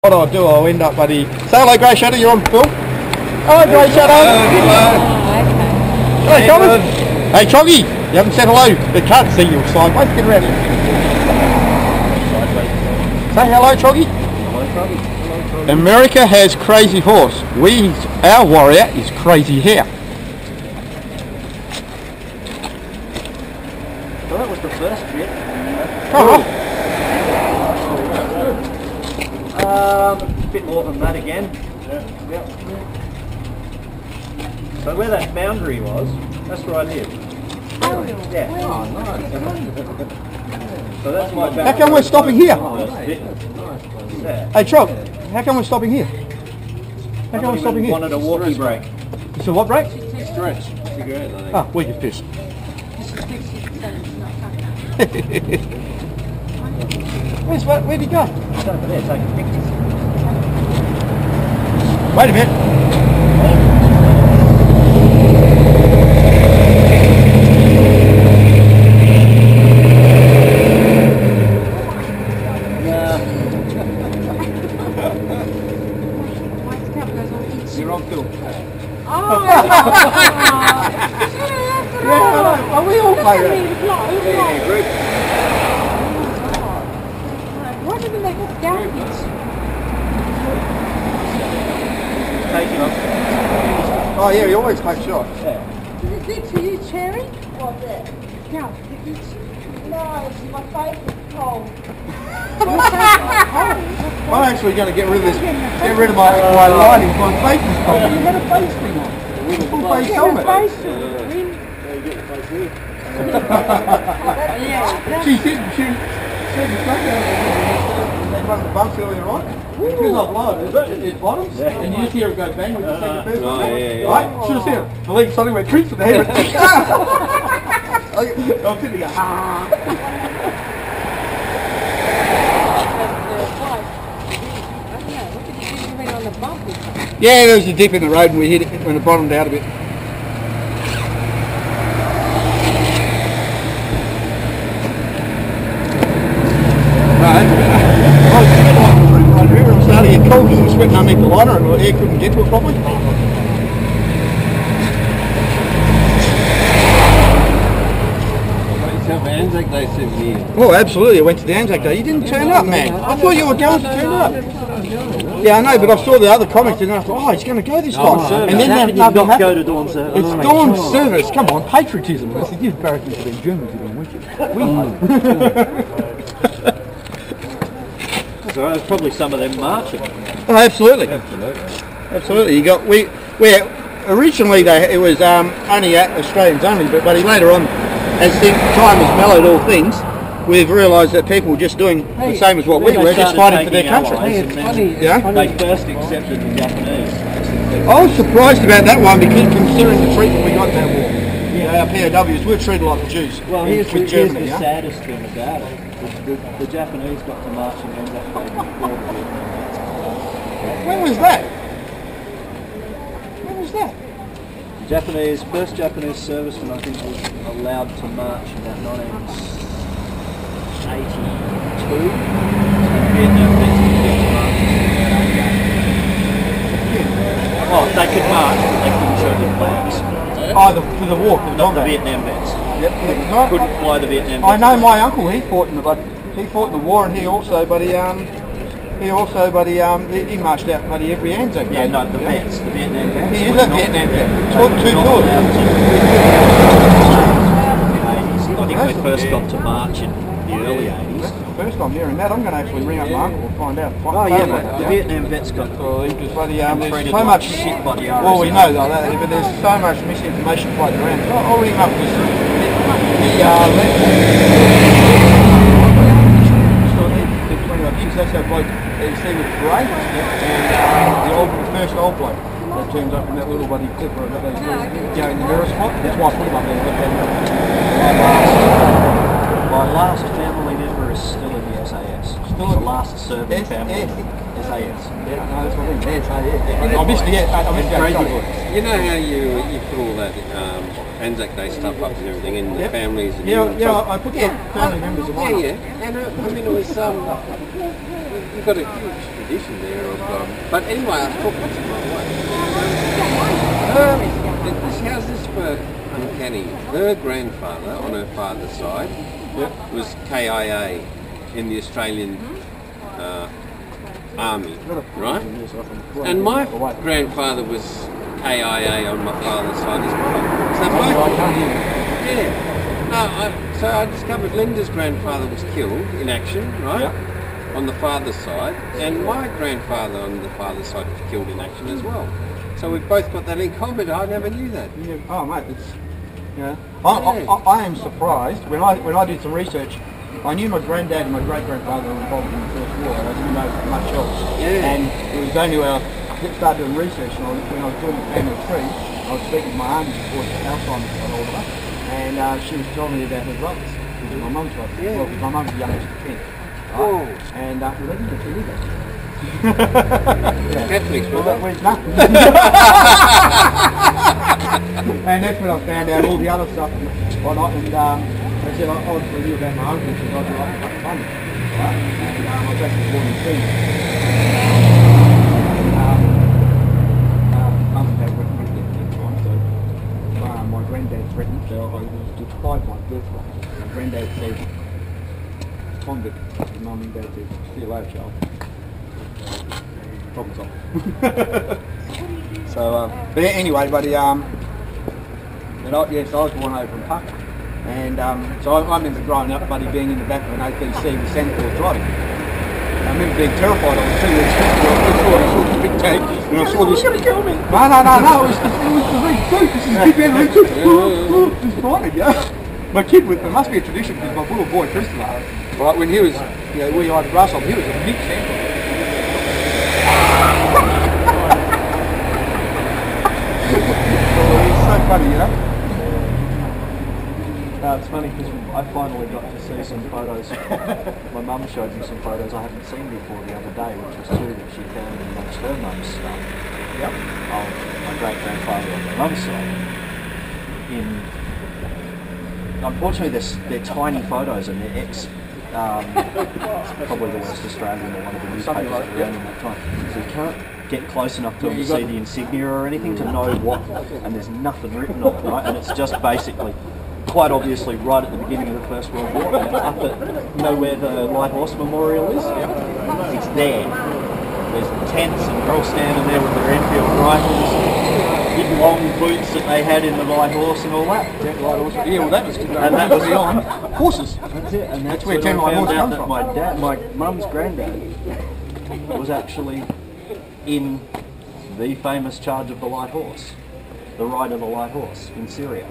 What I'll do, I'll end up, buddy. Say hello, Grey Shadow, you're on film. Hello, Grey Shadow. Hello, Thomas. Hey, Choggy, you haven't said hello. They can't see you sideways. Get around here. Say hello, Choggy. Hello, Choggy. America has crazy horse. Our warrior is crazy hair. Well, that was the first bit. Oh, a bit more than that again. Yep. So where that boundary was, that's where I live. Yeah. Oh, nice. So that's my boundary. how come we're stopping here? Yeah. Hey, Chog, how come we're stopping here? How come we're stopping here? Wanted a walkie break. It's a what break? Stretch. Cigarette, I think. Ah, we can fish. Where'd he go? It's over there taking pictures. Wait a minute. You're on film. Yeah, are we all playing that? Why didn't they look down? Taking off. Oh yeah, he always takes shots. Yeah. Is it good for you, Cherry? What's that? No. No, my face is cold. I'm actually going to get rid of this. Get rid of my lighting. My face is cold. You got a face thing on. Full face helmet. She said the truck out one of the bumps earlier on. Because I've lowered it bottoms, and you just hear it go bang with the second first one. Right? Should have seen it. The leg suddenly went creeps with the head. I'm sitting there. Yeah, there was a dip in the road and we hit it when it bottomed out a bit. I remember it was starting to get cold because it was sweating underneath the liner and the air couldn't get to it properly. Anzac Day souvenir. Oh, absolutely. I went to the Anzac Day. You didn't turn up, man. I thought you were going to turn up. Yeah, I know, but I saw the other comics and I thought, oh, he's going to go this time. And then nothing happened. Go to Dawn Service. It's Dawn Service. Come on, patriotism. I said, you Americans have been Germans have been wicked. So there's probably some of them marching. Oh, absolutely. Absolutely. You got originally it was only Australians only, but later on, as time has mellowed all things, we've realised that people were just doing the same as what we were, just fighting for their country. It's funny. Yeah? They first accepted the Japanese. I was surprised about that one because considering the treatment we got in that war. Yeah, our POWs were treated like the Jews. Well, here's the Germany, saddest thing about it. The Japanese got to march in Anzac Day before the Vietnam. When was that? When was that? First Japanese serviceman, I think, was allowed to march in about 1982. Vietnam vets didn't get to march. Oh, they could march, but they couldn't show their flags. Oh, for the war, for the Not the combat. Vietnam vets. Yep. Couldn't fly the Vietnam vets. I know my uncle. He fought in the war, and he marched out bloody every Anzac Day. Yeah, no, the vets, the Vietnam vets. He is a Vietnam vet. Two tours. I think they first got to march in the early 80s. That's the first time hearing that. I'm going to actually ring up my uncle and find out. Oh yeah, mate. The Vietnam vets got Because bloody, there's treated so like much shit by the well, we RSM. know that, but there's so much misinformation floating around. I'll ring him up because that's our bloke that you see with the grey, and the first old bloke that turns up in that little bloody clipper that they go in the mirror spot. That's why I put him up there. My last family member is still in the SAS. Still the last serving family member. SAS. Yeah, no, that's what I mean. I missed the Crazy boys. You know how you put all that Anzac Day stuff up and everything in the families and I put the family members of mine. Yeah. And I mean, it was you've got a huge tradition there of. But anyway, I was talking to my wife. How's this for uncanny? Her grandfather on her father's side was KIA in the Australian Army, right? And my grandfather was KIA on my father's side as well. So so I discovered Linda's grandfather was killed in action, right? On the father's side, and my grandfather on the father's side was killed in action as well. So we've both got that in common. I never knew that. Yeah. Oh, mate, it's I am surprised when I did some research. I knew my granddad and my great-grandfather were involved in the First War. I didn't know much else. Yeah. And it was only when I started doing research, and when I was doing the family tree, I was speaking to my auntie before Alzheimer's got older, and she was telling me about her brothers, which is my mum's brothers. Yeah. Well, because my mum's the youngest of 10. Right? Oh. And they didn't get to do that. Catholics, Well, that went nothing. And that's when I found out all the other stuff and whatnot, and I said I obviously knew about my uncle because I was like fucking funny, right? And I was actually born in Sweden. Mum and dad went pretty good time, so my granddad threatened, so I was deprived my birthright. My granddad said, convict, and mum and dad said, see you later, child. Problem solved. So, but anyway, buddy, so I was born over in Puck, and so I remember growing up, buddy, being in the back of an APC with Santa Claus riding. I remember being terrified. I was 2 weeks old. I saw the big tank, and I saw this. You're going to kill me! No, it was the big truth. This is big man, it's frightening, yeah. My kid with there must be a tradition because my little boy Christopher, right, when he was, we had a grasshopper, he was a big Santa. It's so funny, you know. It's funny because I finally got to see some photos. My mum showed me some photos I hadn't seen before the other day, which was two that she found amongst her mum's stuff. Of my great-grandfather on my mum's side. Unfortunately, they're tiny photos and they're probably the West Australian or one of the newspapers around in that time. So you can't get close enough to them to see the insignia or anything to know what, and there's nothing written on it, right? And it's just basically, quite obviously, right at the beginning of the First World War, up at, where the Light Horse Memorial is? It's there. There's tents and they're all standing there with their Enfield rifles, big long boots that they had in the Light Horse and all that. Yeah, well that was on horses. That's it, and that's where when I Light Horse found out comes that from. my mum's granddad was actually in the famous charge of the Light Horse, the ride of the Light Horse in Syria. I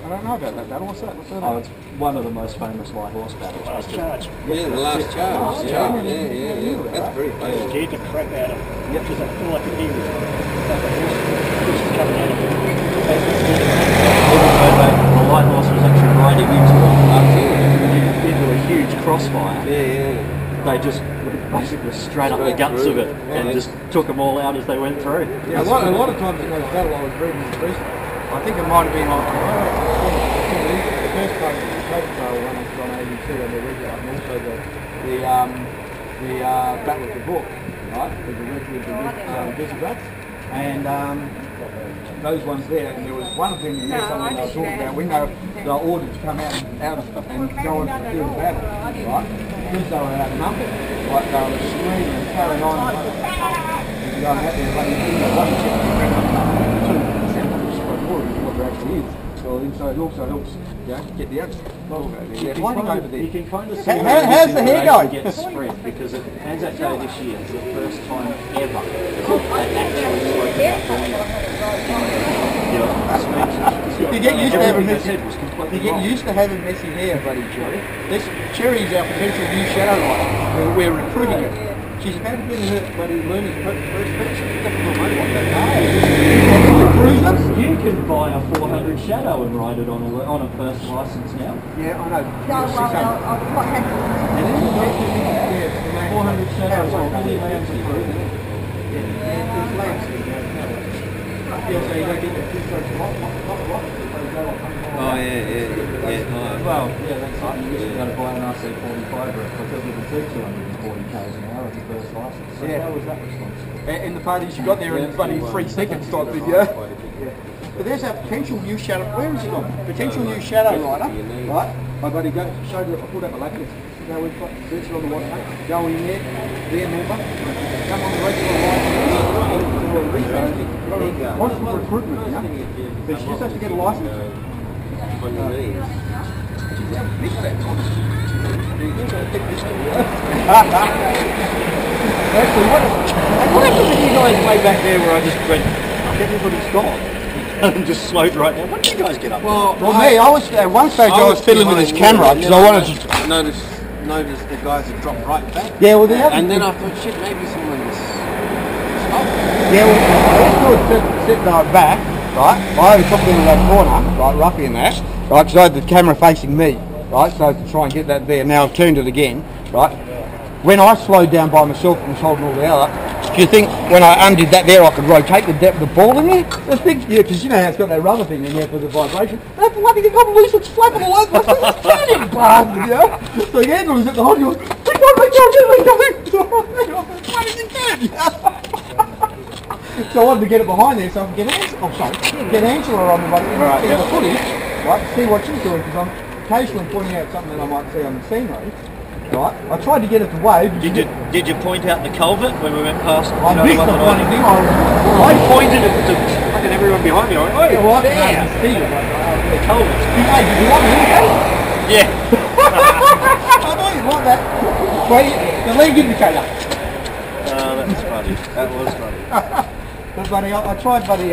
don't know about that battle. What's that? Oh, it's one of the most famous Light Horse battles. Yeah, the last charge. Yeah. That's very famous. Scared the crap out of him. Yep. Because I feel like he was just coming out of him. The Light Horse was actually riding into a huge crossfire. They just basically straight up the guts of it and just took them all out as they went through. Yeah, a lot of times in those battles I was reading this recently. I think it might have been like the first part of the Paper Trail when I was on ABC on the regular, and also the Battle of the Book, right? With the Desert Rats, and those ones there, and there was one of them in there something they were talking about. We know the orders come out and go on to the field of battle, right? Because they were outnumbered, like they were screaming and carrying on. And going out there, like actually is. So it also helps get the others. You can kind of see how's the hair going? Get spread because at Anzac Day this year is the first time ever they actually spoke about doing You get used to having messy. You get used to having messy hair, buddy Cherry. This Cherry is our potential new shadow light. We're recruiting her. She's about to get her buddy learn his first picture. cruise them. You can buy a 400 Shadow and ride it on a first license now. Yeah, I know. No, well, I'm quite happy. It is Yeah, 400 Shadow is fully land approved. Yeah, so you don't get that hot. Oh yeah. Well, yeah, that's right. You used to go to buy an RC45 because you could do 240 k's an hour at the first license. So Yeah. how was that response? In the parties you got there in bloody 3 seconds type thing, yeah? But there's our potential new shadow. Where is he gone? Potential new shadow rider, right? I got to go. Showed you. I pulled up a lake. Now we've got search it on the WhatsApp. Go in there. Remember. Come on the regular license. What's the recruitment? You know? But you just have to get a license. On your knees. Actually, what happened to you guys way back there where I just went, everybody's gone? And just slowed right down. What did you guys get up? Well, me, I was at one stage I was fiddling with this camera because I wanted to. Noticed the guys had dropped right back. Yeah, well, the other And then I thought, shit, maybe someone's stopped. Yeah, well, I was sitting back, right? I had a couple in that corner, right, roughly in that, right, because I had the camera facing me, right, so to try and get that there. Now I've turned it again, right? When I slowed down by myself and was holding all the other, do you think when I undid that there I could rotate the ball in there? I think, yeah, because you know how it's got that rubber thing in there for the vibration. That bloody thing got loose, it's flapping all over. I think it's you bastard, you know? So the handle was at the hole, he goes, so I wanted to get it behind there so I could get Angela on the footage, right, see what she's doing, because I'm occasionally pointing out something that I might see on the scenery. Right, I tried to get it to wave. Did you point out the culvert when we went past? I missed the bloody thing. I pointed it to fucking everyone behind me. I went, oh, Yeah, well, there. the culvert. Hey, did you want me? Yeah. I thought you'd want that. Wait, the lead indicator. That's funny. That was funny. But buddy, I tried, buddy.